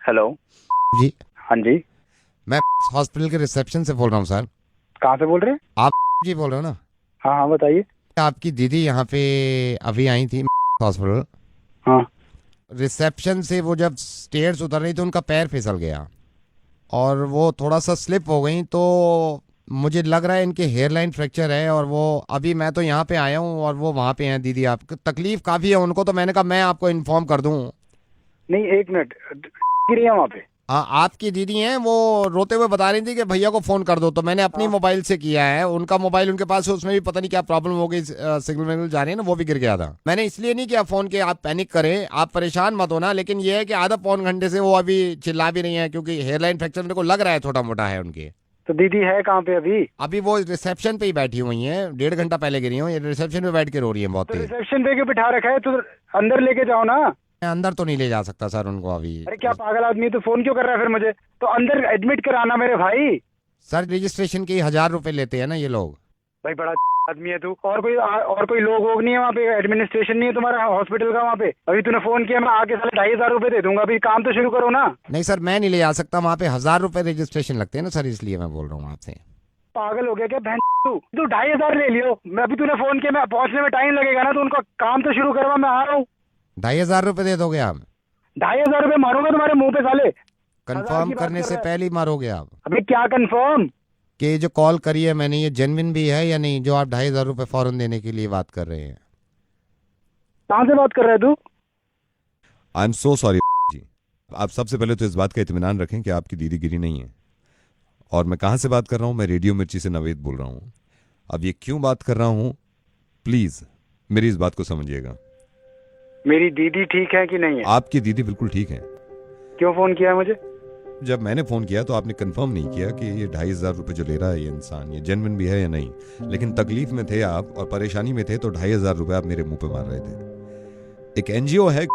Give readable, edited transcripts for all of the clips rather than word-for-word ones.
Hello. जी, हाँ जी। मैं hospital के रिसेप्शन से बोल रहा हूँ सर। कहाँ से बोल रहे हैं? आप जी बोल रहे हो ना? हाँ हाँ, बताइए। आपकी दीदी यहाँ पे अभी आई थी हॉस्पिटल। हाँ। रिसेप्शन से वो जब स्टेयर्स उतर रही तो उनका पैर फिसल गया और वो थोड़ा सा स्लिप हो गई, तो मुझे लग रहा है इनके हेयर लाइन फ्रैक्चर है। और वो अभी मैं तो यहाँ पे आया हूँ और वो वहाँ पे हैं दीदी। आप तकलीफ काफ़ी है उनको, तो मैंने कहा मैं आपको इन्फॉर्म कर दूँ। नहीं, एक मिनट। गिरी है वहाँ पे? हाँ, आपकी दीदी हैं, वो रोते हुए बता रही थी कि भैया को फोन कर दो, तो मैंने अपनी हाँ। मोबाइल से किया है। उनका मोबाइल उनके पास है, उसमें भी पता नहीं क्या प्रॉब्लम हो गई, सिग्नल विग्नल जा रही है ना, वो भी गिर गया था। मैंने इसलिए नहीं किया फोन, के आप पैनिक करें, आप परेशान मत होना। लेकिन ये है कि आधा पौन घंटे से वो अभी चिल्ला भी रही है, क्योंकि हेयरलाइन फ्रैक्चर मेरे को लग रहा है छोटा मोटा है उनके। तो दीदी है कहाँ पे अभी? अभी वो रिसेप्शन पे ही बैठी हुई हैं, 1.5 घंटा पहले गिरी हूँ, ये रिसेप्शन पे बैठ के रो रही है बहुत तो तेज। रिसेप्शन पे क्यों बिठा रखा है? तो अंदर लेके जाओ ना। मैं अंदर तो नहीं ले जा सकता सर उनको अभी। अरे क्या पागल आदमी है, तो फोन क्यों कर रहा है फिर मुझे? तो अंदर एडमिट कराना मेरे भाई। सर रजिस्ट्रेशन के 1,000 रुपए लेते हैं ना ये लोग। भाई बड़ा आदमी है तू। और कोई लोग वोग नहीं है वहाँ पे? एडमिनिस्ट्रेशन नहीं है तुम्हारा हॉस्पिटल का वहाँ पे? अभी तूने फोन किया, मैं आके साले 2,500 रुपए दे दूंगा। अभी काम तो शुरू करो ना। नहीं सर, मैं नहीं ले जा सकता वहाँ पे, 1,000 रुपए रजिस्ट्रेशन लगते हैं ना सर, इसलिए मैं बोल रहा हूँ आपसे। पागल हो गया क्या बहन? तू 2,500 ले लियो। मैं अभी तूने फोन किया, मैं पहुंचने में टाइम लगेगा ना, तो उनका काम तो शुरू करवा, मैं आ रहा हूँ। 2,500 रुपए दे दोगे आप? 2,500 रुपए मारूंगा तुम्हारे मुंह पे साले। हजार कंफर्म की बात करने कर से रहा है। पहले ही मारोगे आप? अबे क्या कंफर्म? कि ये जो कॉल करी है मैंने, ये जेन्युइन भी है या नहीं, जो आप 2,500 रुपए फौरन देने के लिए बात कर रहे हैं? कहाँ से बात कर रहा है तू? आई एम सो सॉरी जी। आप सबसे पहले तो इस बात का इत्मीनान रखें कि आपकी दीदी गिरी नहीं है। और मैं कहाँ से बात कर रहा हूँ? मैं रेडियो मिर्ची से नवेद बोल रहा हूँ। अब ये क्यों बात कर रहा हूँ, प्लीज़ मेरी इस बात को समझिएगा। मेरी दीदी ठीक है कि नहीं है? आपकी दीदी बिल्कुल ठीक है। क्यों फोन किया है मुझे? जब मैंने फ़ोन किया तो आपने कंफर्म नहीं किया कि ये 2,500 रुपये जो ले रहा है ये इंसान, ये जेन्युइन भी है या नहीं। लेकिन तकलीफ में थे आप और परेशानी में थे, तो 2,500 रुपये आप मेरे मुंह पे मार रहे थे। एक एनजीओ है,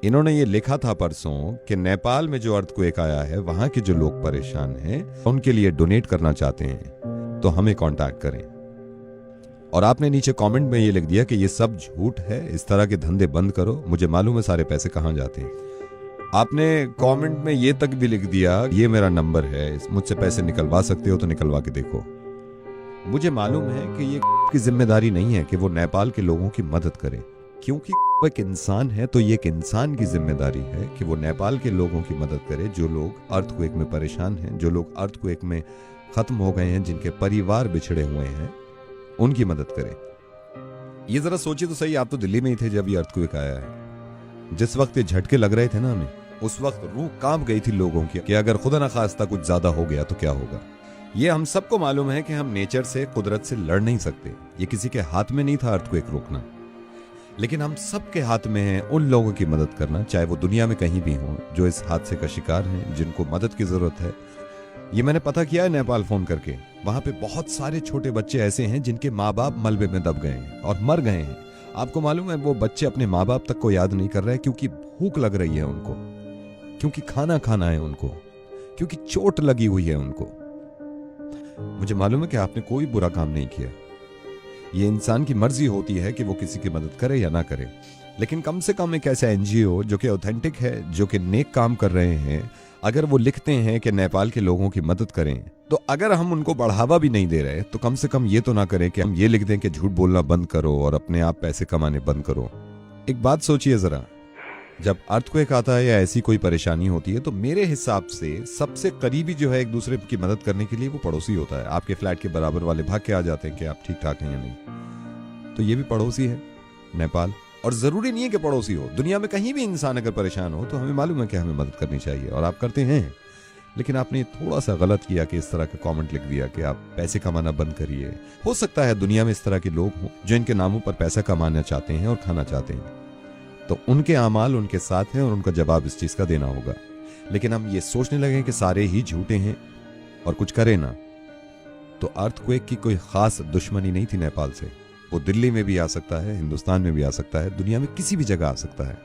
इन्होंने ये लिखा था परसों कि नेपाल में जो अर्थक्वेक आया है, वहां के जो लोग परेशान हैं उनके लिए डोनेट करना चाहते हैं, तो हमें कांटेक्ट करें। और आपने नीचे कमेंट में ये लिख दिया कि ये सब झूठ है, इस तरह के धंधे बंद करो, मुझे मालूम है सारे पैसे कहाँ जाते हैं। आपने कमेंट में ये तक भी लिख दिया, ये मेरा नंबर है, मुझसे पैसे निकलवा सकते हो तो निकलवा के देखो। मुझे मालूम है कि ये की जिम्मेदारी नहीं है कि वो नेपाल के लोगों की मदद करे, क्योंकि वो एक इंसान है, तो ये एक इंसान की जिम्मेदारी है कि वो नेपाल के लोगों की मदद करे, जो लोग अर्थक्वेक में परेशान हैं, जो लोग अर्थक्वेक में खत्म हो गए हैं, जिनके परिवार बिछड़े हुए हैं, उनकी मदद करे। ये जरा सोचिए तो सही, आप तो दिल्ली में ही थे जब ये अर्थक्वेक आया है। जिस वक्त ये झटके लग रहे थे ना हमें, उस वक्त रूह कांप गई थी लोगों की कि अगर खुदा न खास्ता कुछ ज्यादा हो गया तो क्या होगा। ये हम सबको मालूम है कि हम नेचर से, कुदरत से लड़ नहीं सकते। ये किसी के हाथ में नहीं था अर्थक्वेक रोकना, लेकिन हम सबके हाथ में है उन लोगों की मदद करना, चाहे वो दुनिया में कहीं भी हों, जो इस हादसे का शिकार हैं, जिनको मदद की जरूरत है। ये मैंने पता किया है नेपाल फोन करके, वहां पे बहुत सारे छोटे बच्चे ऐसे हैं जिनके माँ बाप मलबे में दब गए हैं और मर गए हैं। आपको मालूम है वो बच्चे अपने माँ बाप तक को याद नहीं कर रहे, क्योंकि भूख लग रही है उनको, क्योंकि खाना खाना है उनको, क्योंकि चोट लगी हुई है उनको। मुझे मालूम है कि आपने कोई बुरा काम नहीं किया। ये इंसान की मर्जी होती है कि वो किसी की मदद करे या ना करे, लेकिन कम से कम एक ऐसा एनजीओ जो कि ऑथेंटिक है, जो कि नेक काम कर रहे हैं, अगर वो लिखते हैं कि नेपाल के लोगों की मदद करें, तो अगर हम उनको बढ़ावा भी नहीं दे रहे, तो कम से कम ये तो ना करें कि हम ये लिख दें कि झूठ बोलना बंद करो और अपने आप पैसे कमाने बंद करो। एक बात सोचिए जरा, जब अर्थक्वेक आता है या ऐसी कोई परेशानी होती है, तो मेरे हिसाब से सबसे करीबी जो है एक दूसरे की मदद करने के लिए वो पड़ोसी होता है। आपके फ्लैट के बराबर वाले भाग के आ जाते हैं कि आप ठीक ठाक हैं या नहीं। तो ये भी पड़ोसी है नेपाल, और जरूरी नहीं है कि पड़ोसी हो, दुनिया में कहीं भी इंसान अगर परेशान हो तो हमें मालूम है कि हमें मदद करनी चाहिए, और आप करते हैं। लेकिन आपने थोड़ा सा गलत किया कि इस तरह का कमेंट लिख दिया कि आप पैसे कमाना बंद करिए। हो सकता है दुनिया में इस तरह के लोग हों जो इनके नामों पर पैसा कमाना चाहते हैं और खाना चाहते हैं, तो उनके अमाल उनके साथ हैं और उनका जवाब इस चीज का देना होगा। लेकिन हम ये सोचने लगे कि सारे ही झूठे हैं और कुछ करें ना, तो अर्थक्वेक की कोई खास दुश्मनी नहीं थी नेपाल से। वो दिल्ली में भी आ सकता है, हिंदुस्तान में भी आ सकता है, दुनिया में किसी भी जगह आ सकता है।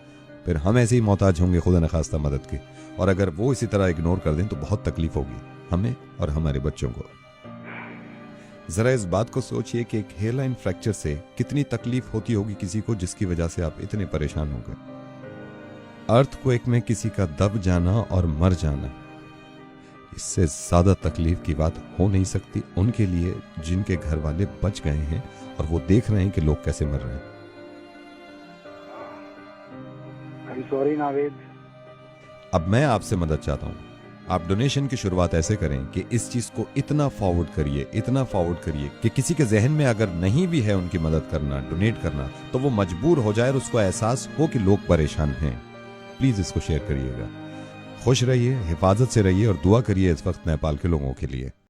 फिर हम ऐसे ही मोहताज होंगे खुदा न खास्ता मदद के, और अगर वो इसी तरह इग्नोर कर दें तो बहुत तकलीफ होगी हमें और हमारे बच्चों को। जरा इस बात को सोचिए कि एक हेयरलाइन फ्रैक्चर से कितनी तकलीफ होती होगी किसी को, जिसकी वजह से आप इतने परेशान हो गए। अर्थक्वेक में किसी का दब जाना और मर जाना, इससे ज्यादा तकलीफ की बात हो नहीं सकती उनके लिए जिनके घर वाले बच गए हैं और वो देख रहे हैं कि लोग कैसे मर रहे हैं। I am sorry Naved. अब मैं आपसे मदद चाहता हूं, आप डोनेशन की शुरुआत ऐसे करें कि इस चीज को इतना फॉरवर्ड करिए कि किसी के जहन में अगर नहीं भी है उनकी मदद करना, डोनेट करना, तो वो मजबूर हो जाए और उसको एहसास हो कि लोग परेशान हैं। प्लीज इसको शेयर करिएगा। खुश रहिए, हिफाजत से रहिए और दुआ करिए इस वक्त नेपाल के लोगों के लिए।